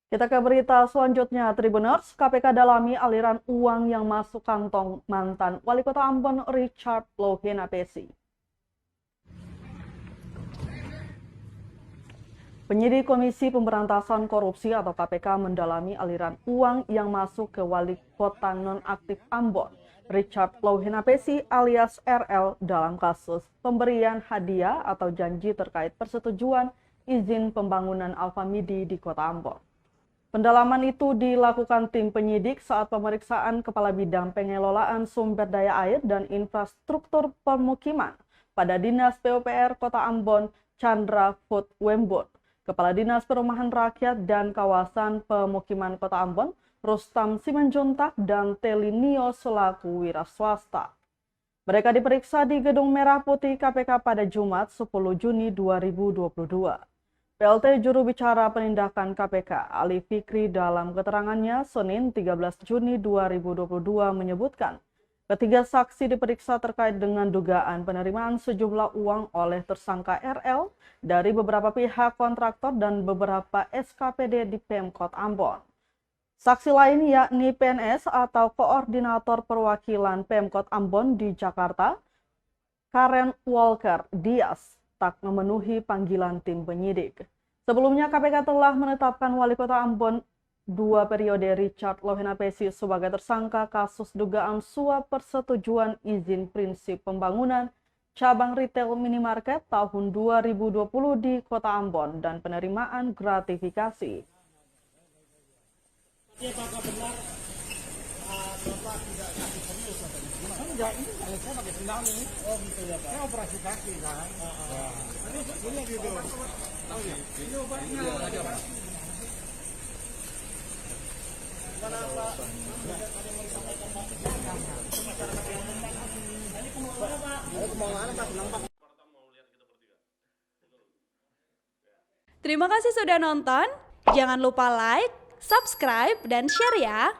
Kita ke berita selanjutnya, Tribuners, KPK dalami aliran uang yang masuk kantong mantan Wali Kota Ambon Richard Lohena-Pesi. Penyidik Komisi Pemberantasan Korupsi atau KPK mendalami aliran uang yang masuk ke Wali Kota nonaktif Ambon, Richard Lohena-Pesi alias RL dalam kasus pemberian hadiah atau janji terkait persetujuan izin pembangunan Alfamidi di Kota Ambon. Pendalaman itu dilakukan tim penyidik saat pemeriksaan Kepala Bidang Pengelolaan Sumber Daya Air dan Infrastruktur Permukiman pada Dinas PUPR Kota Ambon, Chandra Futwembut, Kepala Dinas Perumahan Rakyat dan Kawasan Pemukiman Kota Ambon, Rustam Simanjuntak dan Telinio selaku wira swasta. Mereka diperiksa di Gedung Merah Putih KPK pada Jumat 10 Juni 2022. PLT juru bicara penindakan KPK Ali Fikri dalam keterangannya Senin 13 Juni 2022 menyebutkan ketiga saksi diperiksa terkait dengan dugaan penerimaan sejumlah uang oleh tersangka RL dari beberapa pihak kontraktor dan beberapa SKPD di Pemkot Ambon. Saksi lain yakni PNS atau Koordinator Perwakilan Pemkot Ambon di Jakarta, Karen Walker Dias, tak memenuhi panggilan tim penyidik. Sebelumnya KPK telah menetapkan Wali Kota Ambon 2 periode Richard Lohena-Pesi sebagai tersangka kasus dugaan suap persetujuan izin prinsip pembangunan cabang retail minimarket tahun 2020 di Kota Ambon dan penerimaan gratifikasi. Apakah benar Bapak tidak sakit serius atau gimana? Enggak, ini saya pakai sendal ini. Oh gitu ya Pak. Saya operasi kaki kan. Ini gitu. Tahu ya? Ini obatnya. Kenapa? Ada yang disampaikan Pak masyarakat yang memang ini kemauannya Pak. Kemauannya Pak nampak. Terima kasih sudah nonton. Jangan lupa like, subscribe, dan share ya.